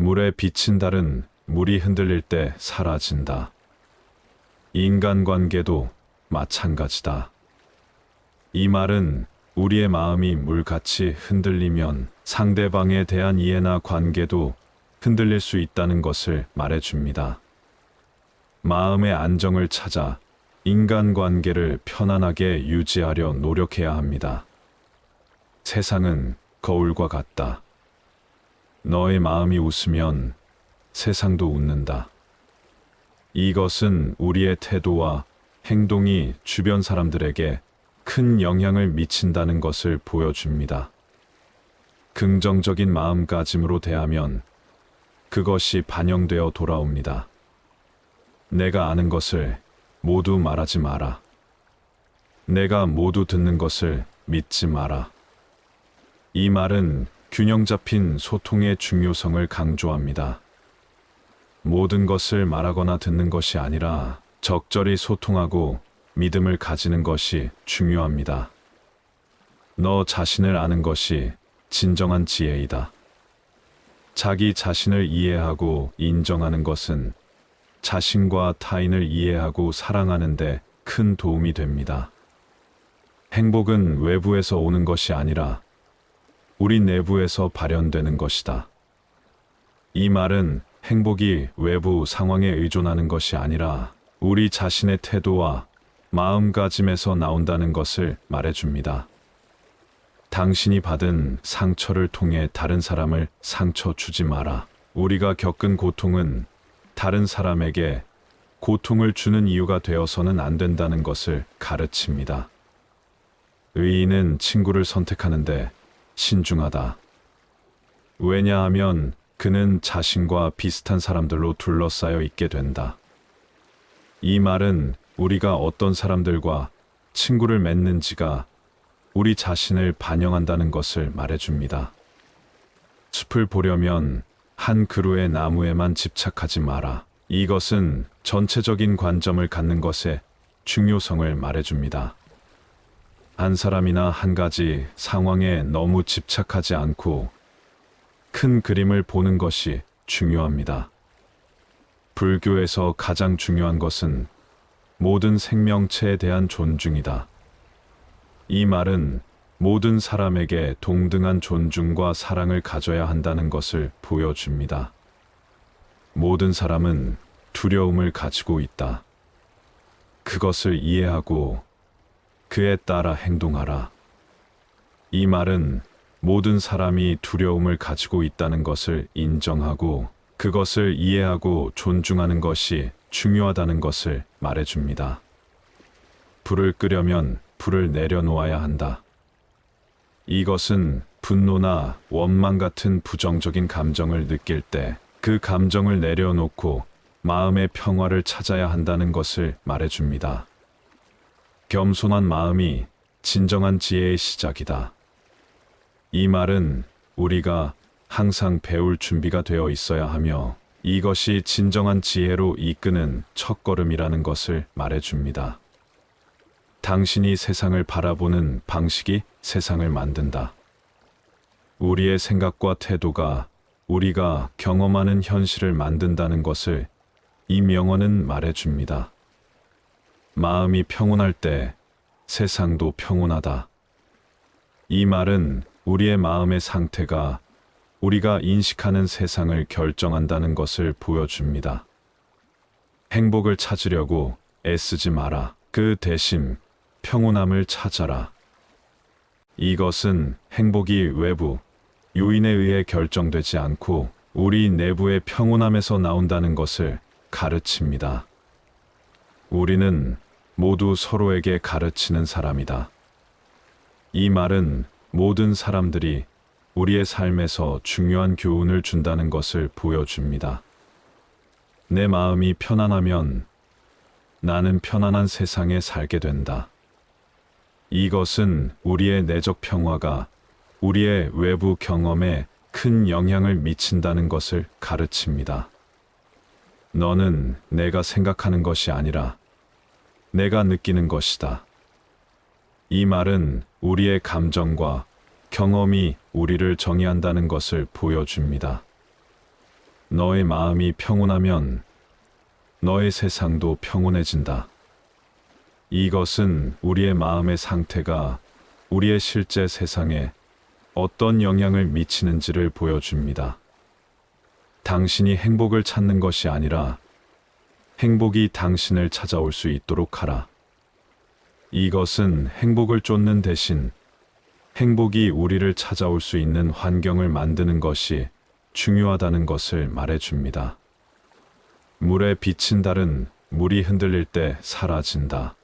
물에 비친 달은 물이 흔들릴 때 사라진다. 인간관계도 마찬가지다. 이 말은 우리의 마음이 물같이 흔들리면 상대방에 대한 이해나 관계도 흔들릴 수 있다는 것을 말해줍니다. 마음의 안정을 찾아 인간관계를 편안하게 유지하려 노력해야 합니다. 세상은 거울과 같다. 너의 마음이 웃으면 세상도 웃는다. 이것은 우리의 태도와 행동이 주변 사람들에게 큰 영향을 미친다는 것을 보여줍니다. 긍정적인 마음가짐으로 대하면 그것이 반영되어 돌아옵니다. 내가 아는 것을 모두 말하지 마라. 내가 모두 듣는 것을 믿지 마라. 이 말은 균형 잡힌 소통의 중요성을 강조합니다. 모든 것을 말하거나 듣는 것이 아니라 적절히 소통하고 믿음을 가지는 것이 중요합니다. 너 자신을 아는 것이 진정한 지혜이다. 자기 자신을 이해하고 인정하는 것은 자신과 타인을 이해하고 사랑하는 데 큰 도움이 됩니다. 행복은 외부에서 오는 것이 아니라 우리 내부에서 발현되는 것이다. 이 말은 행복이 외부 상황에 의존하는 것이 아니라 우리 자신의 태도와 마음가짐에서 나온다는 것을 말해줍니다. 당신이 받은 상처를 통해 다른 사람을 상처 주지 마라. 우리가 겪은 고통은 다른 사람에게 고통을 주는 이유가 되어서는 안 된다는 것을 가르칩니다. 의인은 친구를 선택하는데 신중하다. 왜냐하면 그는 자신과 비슷한 사람들로 둘러싸여 있게 된다. 이 말은 우리가 어떤 사람들과 친구를 맺는지가 우리 자신을 반영한다는 것을 말해줍니다. 숲을 보려면 한 그루의 나무에만 집착하지 마라. 이것은 전체적인 관점을 갖는 것의 중요성을 말해줍니다. 한 사람이나 한 가지 상황에 너무 집착하지 않고 큰 그림을 보는 것이 중요합니다. 불교에서 가장 중요한 것은 모든 생명체에 대한 존중이다. 이 말은 모든 사람에게 동등한 존중과 사랑을 가져야 한다는 것을 보여줍니다. 모든 사람은 두려움을 가지고 있다. 그것을 이해하고 그에 따라 행동하라. 이 말은 모든 사람이 두려움을 가지고 있다는 것을 인정하고 그것을 이해하고 존중하는 것이 중요하다는 것을 말해줍니다. 불을 끄려면 불을 내려놓아야 한다. 이것은 분노나 원망 같은 부정적인 감정을 느낄 때 그 감정을 내려놓고 마음의 평화를 찾아야 한다는 것을 말해줍니다. 겸손한 마음이 진정한 지혜의 시작이다. 이 말은 우리가 항상 배울 준비가 되어 있어야 하며 이것이 진정한 지혜로 이끄는 첫걸음이라는 것을 말해줍니다. 당신이 세상을 바라보는 방식이 세상을 만든다. 우리의 생각과 태도가 우리가 경험하는 현실을 만든다는 것을 이 명언은 말해줍니다. 마음이 평온할 때 세상도 평온하다. 이 말은 우리의 마음의 상태가 우리가 인식하는 세상을 결정한다는 것을 보여줍니다. 행복을 찾으려고 애쓰지 마라. 그 대신 평온함을 찾아라. 이것은 행복이 외부, 요인에 의해 결정되지 않고 우리 내부의 평온함에서 나온다는 것을 가르칩니다. 우리는 모두 서로에게 가르치는 사람이다. 이 말은 모든 사람들이 우리의 삶에서 중요한 교훈을 준다는 것을 보여줍니다. 내 마음이 편안하면 나는 편안한 세상에 살게 된다. 이것은 우리의 내적 평화가 우리의 외부 경험에 큰 영향을 미친다는 것을 가르칩니다. 너는 내가 생각하는 것이 아니라 내가 느끼는 것이다. 이 말은 우리의 감정과 경험이 우리를 정의한다는 것을 보여줍니다. 너의 마음이 평온하면 너의 세상도 평온해진다. 이것은 우리의 마음의 상태가 우리의 실제 세상에 어떤 영향을 미치는지를 보여줍니다. 당신이 행복을 찾는 것이 아니라 행복이 당신을 찾아올 수 있도록 하라. 이것은 행복을 쫓는 대신 행복이 우리를 찾아올 수 있는 환경을 만드는 것이 중요하다는 것을 말해줍니다. 물에 비친 달은 물이 흔들릴 때 사라진다.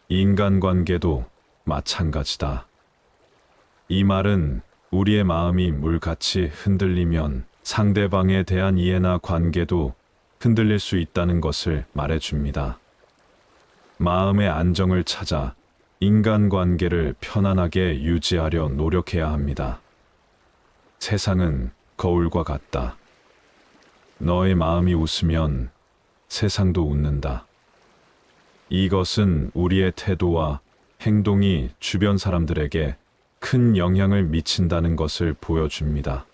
인간관계도 마찬가지다. 이 말은 우리의 마음이 물같이 흔들리면 상대방에 대한 이해나 관계도 흔들릴 수 있다는 것을 말해줍니다. 마음의 안정을 찾아 인간관계를 편안하게 유지하려 노력해야 합니다. 세상은 거울과 같다. 너의 마음이 웃으면 세상도 웃는다. 이것은 우리의 태도와 행동이 주변 사람들에게 큰 영향을 미친다는 것을 보여줍니다.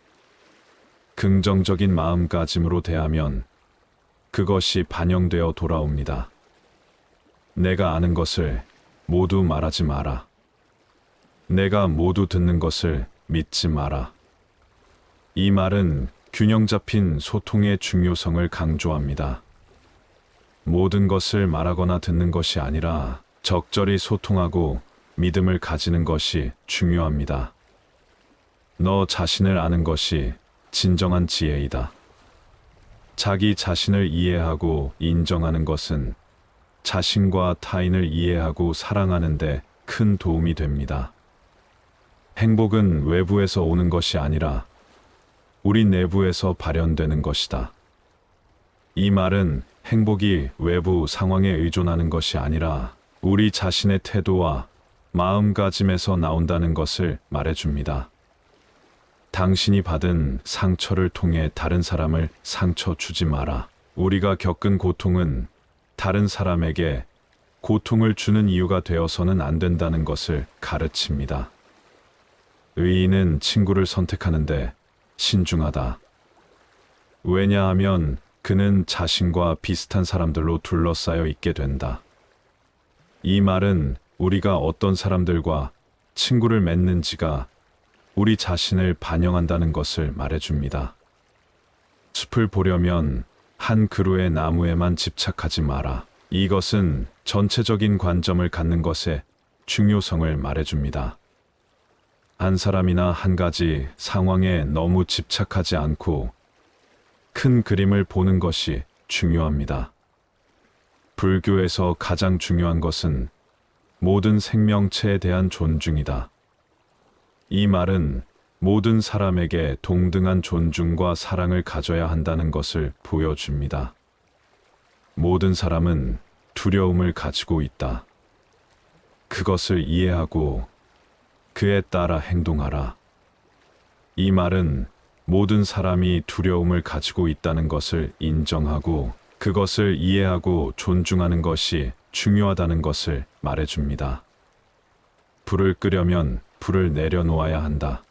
긍정적인 마음가짐으로 대하면 그것이 반영되어 돌아옵니다. 내가 아는 것을 모두 말하지 마라. 내가 모두 듣는 것을 믿지 마라. 이 말은 균형 잡힌 소통의 중요성을 강조합니다. 모든 것을 말하거나 듣는 것이 아니라 적절히 소통하고 믿음을 가지는 것이 중요합니다. 너 자신을 아는 것이 진정한 지혜이다. 자기 자신을 이해하고 인정하는 것은 자신과 타인을 이해하고 사랑하는 데 큰 도움이 됩니다. 행복은 외부에서 오는 것이 아니라 우리 내부에서 발현되는 것이다. 이 말은 행복이 외부 상황에 의존하는 것이 아니라 우리 자신의 태도와 마음가짐에서 나온다는 것을 말해줍니다. 당신이 받은 상처를 통해 다른 사람을 상처 주지 마라. 우리가 겪은 고통은 다른 사람에게 고통을 주는 이유가 되어서는 안 된다는 것을 가르칩니다. 의인은 친구를 선택하는데 신중하다. 왜냐하면 그는 자신과 비슷한 사람들로 둘러싸여 있게 된다. 이 말은 우리가 어떤 사람들과 친구를 맺는지가 우리 자신을 반영한다는 것을 말해줍니다. 숲을 보려면 한 그루의 나무에만 집착하지 마라. 이것은 전체적인 관점을 갖는 것의 중요성을 말해줍니다. 한 사람이나 한 가지 상황에 너무 집착하지 않고 큰 그림을 보는 것이 중요합니다. 불교에서 가장 중요한 것은 모든 생명체에 대한 존중이다. 이 말은 모든 사람에게 동등한 존중과 사랑을 가져야 한다는 것을 보여줍니다. 모든 사람은 두려움을 가지고 있다. 그것을 이해하고 그에 따라 행동하라. 이 말은 모든 사람이 두려움을 가지고 있다는 것을 인정하고 그것을 이해하고 존중하는 것이 중요하다는 것을 말해줍니다. 불을 끄려면 불을 내려놓아야 한다.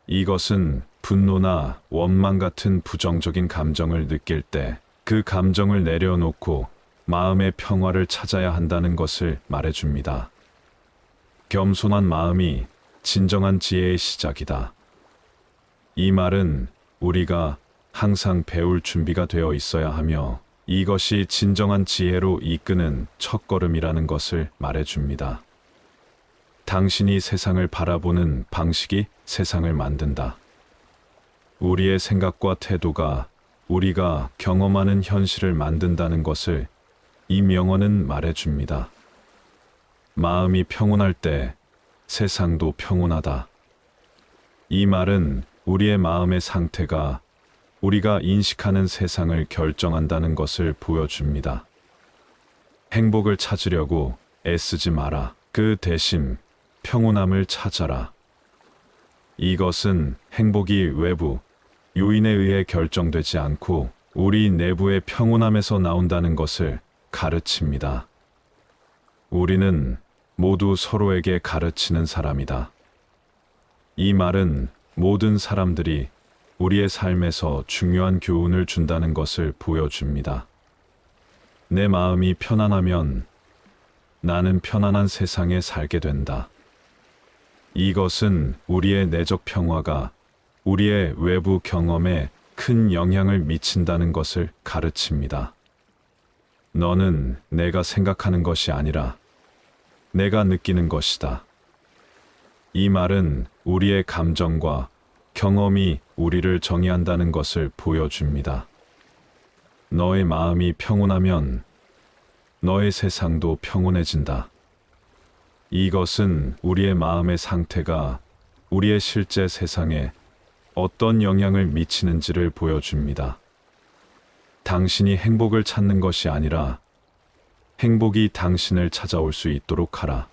이것은 분노나 원망 같은 부정적인 감정을 느낄 때 그 감정을 내려놓고 마음의 평화를 찾아야 한다는 것을 말해줍니다. 겸손한 마음이 진정한 지혜의 시작이다. 이 말은 우리가 항상 배울 준비가 되어 있어야 하며 이것이 진정한 지혜로 이끄는 첫걸음이라는 것을 말해줍니다. 당신이 세상을 바라보는 방식이 세상을 만든다. 우리의 생각과 태도가 우리가 경험하는 현실을 만든다는 것을 이 명언은 말해줍니다. 마음이 평온할 때 세상도 평온하다. 이 말은 우리의 마음의 상태가 우리가 인식하는 세상을 결정한다는 것을 보여줍니다. 행복을 찾으려고 애쓰지 마라. 그 대신 평온함을 찾아라. 이것은 행복이 외부 요인에 의해 결정되지 않고 우리 내부의 평온함에서 나온다는 것을 가르칩니다. 우리는 모두 서로에게 가르치는 사람이다. 이 말은 모든 사람들이 우리의 삶에서 중요한 교훈을 준다는 것을 보여줍니다. 내 마음이 편안하면 나는 편안한 세상에 살게 된다. 이것은 우리의 내적 평화가 우리의 외부 경험에 큰 영향을 미친다는 것을 가르칩니다. 너는 내가 생각하는 것이 아니라 내가 느끼는 것이다. 이 말은 우리의 감정과 경험이 우리를 정의한다는 것을 보여줍니다. 너의 마음이 평온하면 너의 세상도 평온해진다. 이것은 우리의 마음의 상태가 우리의 실제 세상에 어떤 영향을 미치는지를 보여줍니다. 당신이 행복을 찾는 것이 아니라 행복이 당신을 찾아올 수 있도록 하라.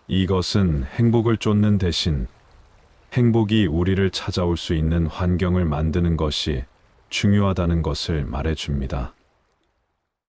이것은 행복을 쫓는 대신 행복이 우리를 찾아올 수 있는 환경을 만드는 것이 중요하다는 것을 말해줍니다.